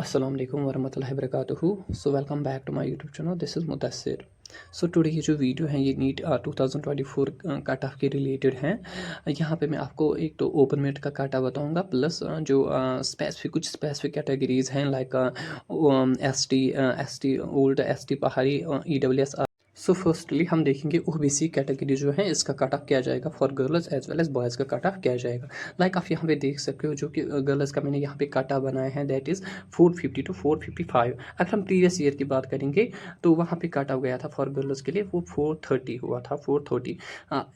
Assalamu alaikum warahmatullahi wabarakatuh. So welcome back to my YouTube channel. This is Mudassir. So today ये जो video है ये NEET 2024 cut off के related हैं। यहाँ पे मैं आपको एक तो ओपन मेरिट का काटा बताऊँगा प्लस जो स्पेसिफिक कुछ स्पेसिफिक कैटेगरीज हैं like S T old S T पहाड़ी EWS। सो फर्स्टली हम देखेंगे ओबीसी कैटेगरी जो है इसका कट ऑफ किया जाएगा for girls as well as boys का कट ऑफ किया जाएगा। लाइक आप यहाँ पे देख सकते हो जो कि गर्ल्स का मैंने यहाँ पे कट ऑफ बनाया है दैट इज़ 450 टू 455। अगर हम प्रीवियस ईयर की बात करेंगे तो वहाँ पे कट ऑफ गया था फॉर गर्ल्स के लिए वो 430 हुआ था 430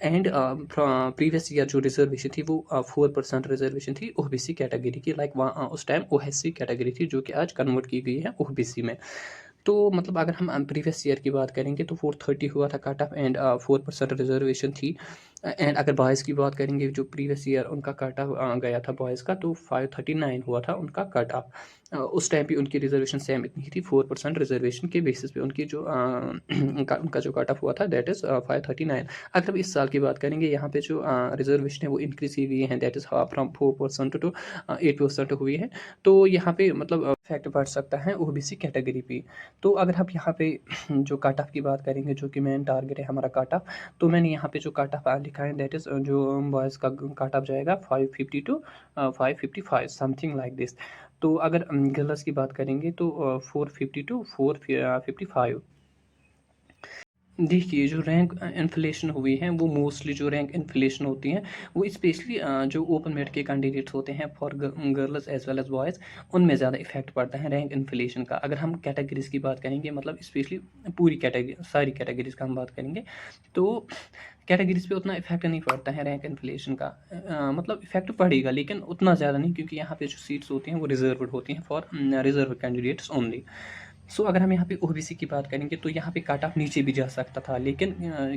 एंड प्रीवियस ईयर जो रिजर्वेशन थी वो 4% रिजर्वेशन थी ओबीसी कैटेगरी की। लाइक वहाँ उस टाइम ओएससी कैटेगरी थी जो कि आज कन्वर्ट की गई है ओबीसी में। तो मतलब अगर हम प्रीवियस ईयर की बात करेंगे तो 430 हुआ था कट ऑफ एंड 4% रिजर्वेशन थी। एंड अगर बॉयज़ की बात करेंगे जो प्रीवियस ईयर उनका कट ऑफ गया था बॉयज़ का तो 539 हुआ था उनका कट ऑफ। उस टाइम भी उनकी रिजर्वेशन सेम इतनी थी 4% रिजर्वेशन के बेसिस पे उनकी जो उनका जो कट ऑफ हुआ था दैट इज़ 539। अगर हम इस साल की बात करेंगे यहाँ पे जो रिजर्वेशन है वो इंक्रीज की गई है दैट इज़ फ्रॉम 4% टू 8% हुई है। तो यहाँ पे मतलब इफेक्ट पड़ सकता है ओबीसी कैटेगरी पे। तो अगर हम यहाँ पे जो कट ऑफ की बात करेंगे जो कि मेन टारगेट है हमारा कट ऑफ, तो मैंने यहाँ पे जो कट ऑफ लिखा है दैट इज़ जो बॉयज़ का कट ऑफ जाएगा 550 टू 555 समथिंग लाइक दिस। तो अगर गर्ल्स की बात करेंगे तो 450 टू 455। देखिए जो रैंक इन्फ्लेशन हुई है वो मोस्टली जो रैंक इन्फ्लेशन होती हैं वो स्पेशली जो ओपन मेरिट के कैंडिडेट्स होते हैं for girls as well as boys उनमें ज़्यादा इफेक्ट पड़ता है रैंक इन्फ्लेशन का। अगर हम कैटेगरीज की बात करेंगे मतलब स्पेशली पूरी कैटेगरी सारी कैटेगरीज का हम बात करेंगे तो कैटेगरीज पे उतना इफेक्ट नहीं पड़ता है रैंक इन्फ्लेशन का। मतलब इफेक्ट पड़ेगा लेकिन उतना ज़्यादा नहीं क्योंकि यहाँ पे जो सीट्स होती हैं वो रिजर्वड होती हैं फॉर रिजर्व कैंडिडेट्स ओनली। सो अगर हम यहाँ पे ओबीसी की बात करेंगे तो यहाँ पे कट ऑफ नीचे भी जा सकता था लेकिन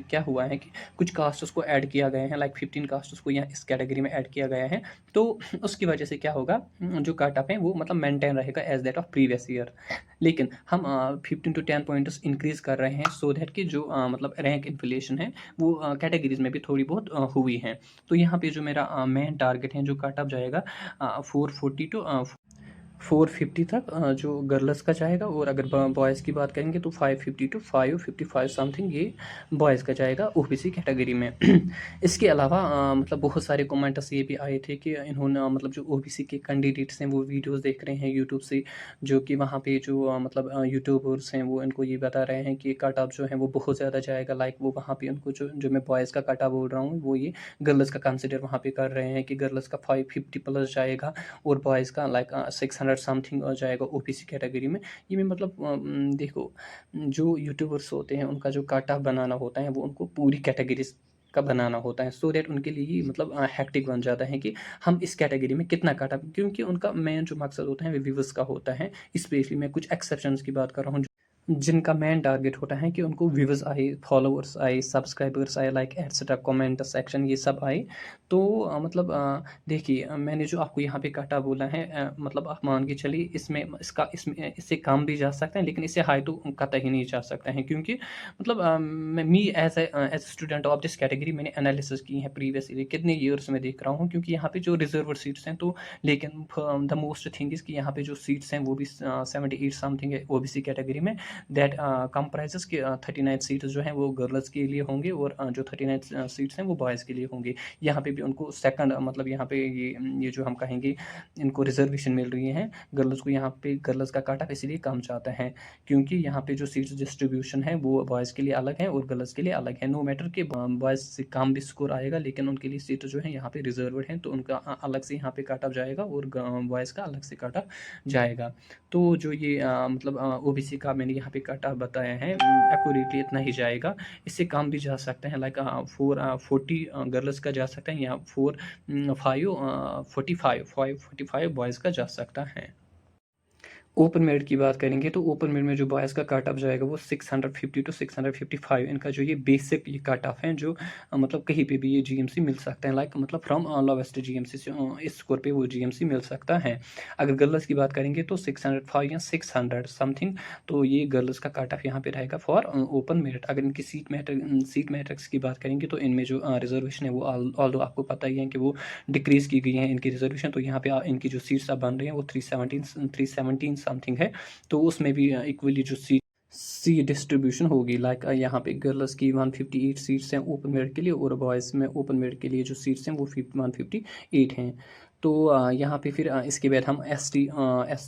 क्या हुआ है कि कुछ कास्ट्स को ऐड किया गया है लाइक 15 कास्ट्स को यहाँ इस कैटेगरी में ऐड किया गया है। तो उसकी वजह से क्या होगा जो कट ऑफ है वो मतलब मेंटेन रहेगा as that of previous year. लेकिन हम 15 टू 10 पॉइंट्स इंक्रीज कर रहे हैं सो दैट कि जो मतलब रैंक इन्फ्लेशन है वो कैटेगरीज में भी थोड़ी बहुत हुई है। तो यहाँ पे जो मेरा मेन टारगेट है जो कट ऑफ जाएगा 440 टू 450 तक जो गर्ल्स का जाएगा और अगर बॉयज़ की बात करेंगे तो 550 टू 555 समथिंग ये बॉयज़ का जाएगा ओबीसी कैटेगरी में। इसके अलावा मतलब बहुत सारे कमेंट्स ये भी आए थे कि इन्होंने मतलब जो ओबीसी के कैंडिडेट्स हैं वो वीडियोस देख रहे हैं यूट्यूब से जो कि वहाँ पे जो मतलब यूट्यूबर्स हैं वो इनको ये बता रहे हैं कि कट ऑफ जो है वो बहुत ज़्यादा जाएगा। लाइक वो वहाँ पे उनको जो मैं बॉयज़ का कट ऑफ बोल रहा हूँ वो ये गर्ल्स का कंसिडर वहाँ पे कर रहे हैं कि गर्ल्स का 550 प्लस जाएगा और बॉयज़ का लाइक 600 समथिंग जाएगा ओबीसी कैटेगरी में। ये मैं मतलब देखो जो यूट्यूबर्स होते हैं उनका जो कट ऑफ बनाना होता है वो उनको पूरी कैटेगरीज का बनाना होता है सो दैट उनके लिए ही मतलब हेक्टिक बन जाता है कि हम इस कैटेगरी में कितना कट ऑफ, क्योंकि उनका मेन जो मकसद होता है वो व्यूअर्स का होता है। स्पेशली मैं कुछ एक्सेप्शंस की बात कर रहा हूँ जिनका मेन टारगेट होता है कि उनको व्यूवर्स आए, फॉलोअर्स आए, सब्सक्राइबर्स आए, लाइक एटसेट्रा, कमेंट सेक्शन ये सब आए। तो मतलब देखिए मैंने जो आपको यहाँ पे काटा बोला है मतलब आप मान के चलिए इसमें इससे कम भी जा सकते हैं लेकिन इससे हाई तो कतई नहीं जा सकते हैं क्योंकि मतलब me as student of this category मैंने एनालिसिस की है प्रीवियस कितने ईयर्स में देख रहा हूँ क्योंकि यहाँ पे जो रिजर्व सीट्स हैं तो लेकिन द मोस्ट थिंग इज़ कि यहाँ पे जो सीट्स हैं वो भी 78 समथिंग है ओबीसी कैटेगरी में दैट कंप्राइजेस के 39 सीट्स जो हैं वो गर्ल्स के लिए होंगे और जो 39 सीट्स हैं वो बॉयज़ के लिए होंगे। यहाँ पे भी उनको सेकंड मतलब यहाँ पे ये जो हम कहेंगे इनको रिजर्वेशन मिल रही है गर्ल्स को। यहाँ पे गर्ल्स का काट ऑफ इसलिए कम जाता है क्योंकि यहाँ पे जो सीट्स डिस्ट्रीब्यूशन है वो बॉयज़ के लिए अलग है और गर्ल्स के लिए अलग है। नो मैटर कि बॉयज़ से कम भी स्कोर आएगा लेकिन उनके लिए सीट जो है यहाँ पे रिजर्वड है तो उनका अलग से यहाँ पे काट ऑफ जाएगा और बॉयज़ का अलग से काट ऑफ जाएगा। तो जो ये मतलब ओबीसी का मैंने यहाँ पे कट ऑफ बताया है एक्यूरेटली इतना ही जाएगा। इससे कम भी जा सकते हैं लाइक 440 गर्ल्स का जा सकता है या 545 बॉयज़ का जा सकता है। ओपन मेरिट की बात करेंगे तो ओपन मेरिट में जो बॉयज़ का कट ऑफ जाएगा वो 650 टू 655 इनका जो ये बेसिक ये कट ऑफ है जो मतलब कहीं पे भी ये जीएमसी मिल सकते हैं लाइक मतलब फ्रॉम लोवेस्ट जीएमसी से इस स्कोर पे वो जीएमसी मिल सकता है। अगर गर्ल्स की बात करेंगे तो 605 या 600 समथिंग तो ये गर्ल्स का कट ऑफ यहाँ पे रहेगा फॉर ओपन मेरिट। अगर इनकी सीट मैट्रिक्स की बात करेंगे तो इनमें जो रिजर्वेशन है वो ऑल्दो आपको पता ही है कि वो डिक्रीज़ की गई है इनकी रिजर्वेशन। तो यहाँ पे इनकी जो सीट्स अब बन रही हैं वो 317 समथिंग है, तो उसमें भी इक्वली जो सी डिस्ट्रीब्यूशन होगी। लाइक यहाँ पे गर्ल्स की 158 सीट्स हैं ओपन मेरिट के लिए, और बॉयज़ में ओपन मेरिट के लिए जो सीट्स हैं वो 158 हैं। तो यहाँ पे फिर इसके बाद हम एस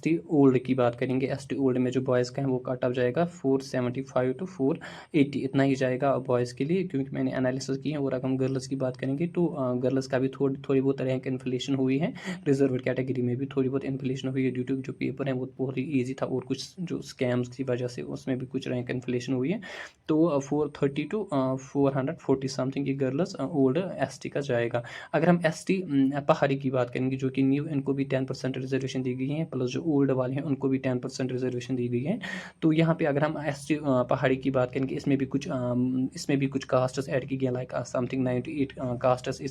टी ओल्ड की बात करेंगे। एस टी ओल्ड में जो बॉयज़ का है वो कट ऑफ जाएगा 475 टू 480, इतना ही जाएगा बॉयज़ के लिए, क्योंकि मैंने एनालिसिस की है। और अगर हम गर्ल्स की बात करेंगे तो गर्ल्स का भी थोड़ी बहुत रैंक इन्फ्लेशन हुई है। रिजर्व कैटेगरी में भी थोड़ी बहुत इन्फ्लेशन हुई है, ड्यू टू जो पेपर है वो बहुत ही ईजी था, और कुछ जो स्कैम्स की वजह से उसमें भी कुछ रैंक इन्फ्लेशन हुई है। तो 430 टू 440 समथिंग ये गर्ल्स ओल्ड ST का जाएगा। अगर हम ST पहाड़ी की बात करेंगे, जो कि न्यू, इनको भी 10% रिजर्वेशन दी गई है, प्लस जो ओल्ड वाले हैं उनको भी 10% रिजर्वेशन दी गई है। तो यहाँ पे अगर हम ST पहाड़ी की बात करेंगे, इसमें भी कुछ कास्ट्स ऐड की गई, लाइक समथिंग 98 कास्ट्स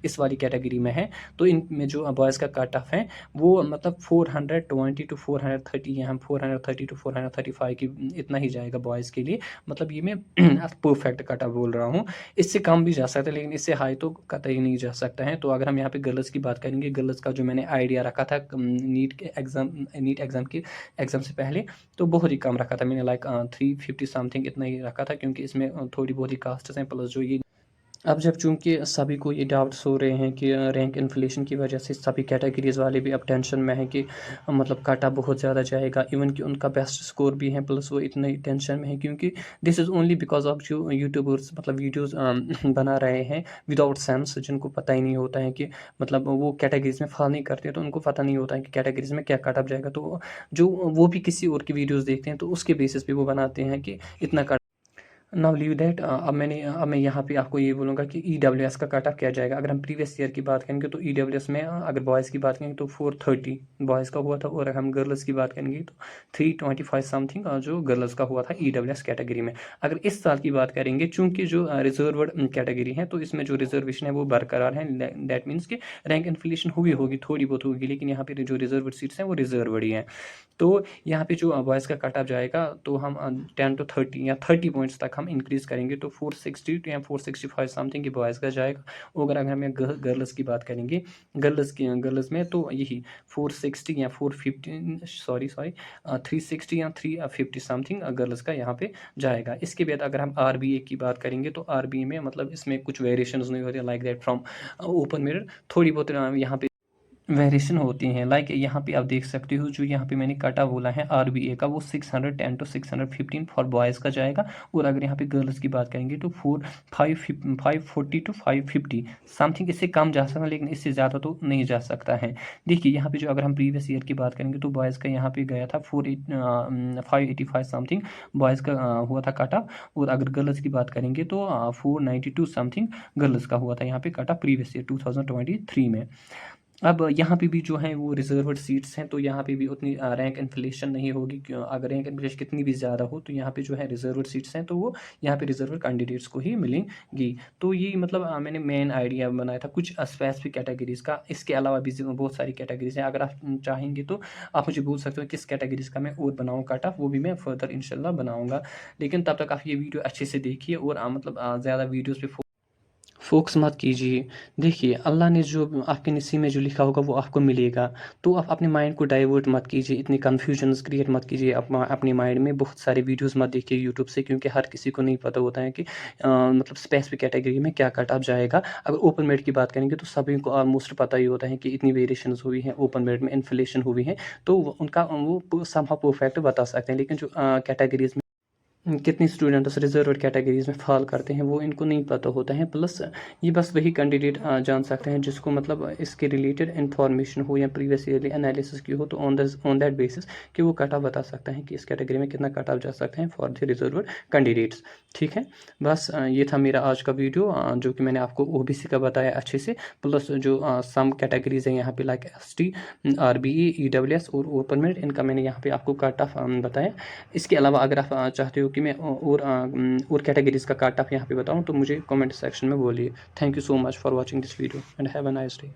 इस वाली कैटेगरी में है। तो इनमें जो बॉयज़ का कट ऑफ है वो मतलब 420 टू 430, यहाँ 430 टू 435 की इतना ही जाएगा बॉयज़ के लिए। मतलब ये मैं परफेक्ट कट ऑफ बोल रहा हूँ। इससे कम भी जा सकता है, लेकिन इससे हाई तो कतई नहीं जा सकता है। तो अगर हम यहाँ पे गर्ल्स की बात करेंगे, गर्ल्स का जो मैंने आइडिया रखा था नीट एग्ज़ाम से पहले, तो बहुत ही कम रखा था मैंने, लाइक 350 समथिंग इतना ही रखा था, क्योंकि इसमें थोड़ी बहुत ही कास्ट्स हैं, प्लस जो ये अब जब चूंकि सभी को ये डाउट्स हो रहे हैं कि रैंक इन्फ्लेशन की वजह से सभी कैटेगरीज वाले भी अब टेंशन में हैं कि मतलब काटा बहुत ज़्यादा जाएगा, इवन कि उनका बेस्ट स्कोर भी है, प्लस वो इतने टेंशन में है, क्योंकि this is only because of जो यूट्यूबर्स मतलब वीडियोस बना रहे हैं विदाउट सेंस, जिनको पता ही नहीं होता है कि मतलब वो कैटेगरीज में फॉल नहीं करते, तो उनको पता नहीं होता है कि कैटेगरीज में क्या काट अप जाएगा। तो जो वो भी किसी और की वीडियोज़ देखते हैं, तो उसके बेसिस पे वो बनाते हैं कि इतना नाउ लीव दैट। अब मैं यहाँ पे आपको ये बोलूँगा कि EWS का कट ऑफ क्या जाएगा। अगर हम प्रीवियस ईयर की बात करेंगे तो EWS में अगर बॉयज़ की बात करेंगे तो 430 बॉयज़ का हुआ था, और अगर हम गर्ल्स की बात करेंगे तो 325 समथिंग जो गर्ल्स का हुआ था EWS कैटेगरी में। अगर इस साल की बात करेंगे, चूँकि जो रिजर्वड कैटेगरी है, तो इसमें जो रिजर्वेशन है वो बरकरार है। दैट मीन्स कि रैंक इन्फ्लेशन हुई होगी, थोड़ी बहुत होगी, लेकिन यहाँ पे जो रिजर्वड सीट्स हैं वो रिजर्वड ही हैं। तो यहाँ पे जो बॉयज़ का कट ऑफ जाएगा, तो हम 10 टू 30 या 30 पॉइंट्स तक हम इंक्रीज़ करेंगे, तो 460 या 465 समथिंग की बॉयज़ का जाएगा। और अगर हमें गर्ल्स की बात करेंगे, गर्ल्स में तो यही 460 या 450 सॉरी 360 या 350 समथिंग गर्ल्स का यहाँ पे जाएगा। इसके बाद अगर हम RBA की बात करेंगे, तो RBA में मतलब इसमें कुछ वेरिएशंस नहीं होती, like that from open merit थोड़ी बहुत यहाँ पे वेरिएशन होती हैं। लाइक यहाँ पे आप देख सकते हो, जो यहाँ पे मैंने कटा बोला है RBA का, वो 610 टू 615 फॉर बॉयज़ का जाएगा। और अगर यहाँ पे गर्ल्स की बात करेंगे तो 540 टू 550 समथिंग, इससे कम जा सकता है, लेकिन इससे ज़्यादा तो नहीं जा सकता है। देखिए यहाँ पे जो अगर हम प्रीवियस ईयर की बात करेंगे, तो बॉयज़ का यहाँ पे गया था 585 समथिंग बॉयज़ का हुआ था कटा। और अगर गर्ल्स की बात करेंगे तो 492 समथिंग गर्ल्स का हुआ था यहाँ पे कटा प्रीवियस ईयर 2023 में। अब यहाँ पे भी जो है वो रिजर्वड सीट्स हैं, तो यहाँ पे भी उतनी रैंक इन्फ्लेशन नहीं होगी। अगर रैंक इन्फ्लेशन कितनी भी ज़्यादा हो, तो यहाँ पे जो है रिजर्वड सीट्स हैं, तो वो यहाँ पे रिजर्वड कैंडिडेट्स को ही मिलेंगी। तो ये मतलब मैंने मेन आइडिया बनाया था कुछ स्पेसिफिक कैटेगरीज़ का। इसके अलावा भी बहुत सारी कैटेगरीज हैं, अगर आप चाहेंगे तो आप मुझे बोल सकते हो किस कैटेगरीज़ का मैं और बनाऊँ कट ऑफ, वो भी मैं फर्दर इंशाल्लाह बनाऊँगा। लेकिन तब तक आप ये वीडियो अच्छे से देखिए, और मतलब ज़्यादा वीडियोज़ पे फोकस मत कीजिए। देखिए, अल्लाह ने जो आपके नसीब में जो लिखा होगा वो आपको मिलेगा। तो आप अपने माइंड को डाइवर्ट मत कीजिए, इतनी कन्फ्यूजन्स क्रिएट मत कीजिए अपने माइंड में। बहुत सारे वीडियोस मत देखिए यूट्यूब से, क्योंकि हर किसी को नहीं पता होता है कि मतलब स्पेसिफिक कैटेगरी में क्या कट ऑफ जाएगा। अगर ओपन मेरिट की बात करेंगे, तो सभी को ऑलमोस्ट पता ही होता है कि इतनी वेरिएशंस हुई हैं, ओपन मेरिट में इन्फ्लेशन हुई है, तो उनका वो समहाउ परफेक्ट बता सकते हैं। लेकिन जो कैटेगरीज कितनी स्टूडेंट्स रिजर्व कैटेगरीज में फॉल करते हैं, वो इनको नहीं पता होता है। प्लस ये बस वही कैंडिडेट जान सकते हैं जिसको मतलब इसके रिलेटेड इन्फॉर्मेशन हो या प्रीवियस ईयरली एनालिसिस की हो, तो ऑन दैट बेसिस कि वो कट ऑफ बता सकता है कि इस कैटेगरी में कितना कट ऑफ जा सकते हैं फॉर द रिजर्व कैंडिडेट्स। ठीक है, बस ये था मेरा आज का वीडियो, जो कि मैंने आपको OBC का बताया अच्छे से। प्लस जो सम कैटेगरीज हैं यहाँ पे, लाइक ST, RBE, EWS और ओपन मेरिट, इनका मैंने यहाँ पे आपको कट ऑफ बताया। इसके अलावा अगर आप चाहते हो कि मैं और कैटेगरीज़ का कट ऑफ यहाँ पे बताऊँ, तो मुझे कमेंट सेक्शन में बोलिए। Thank you so much for watching this video and have a nice day.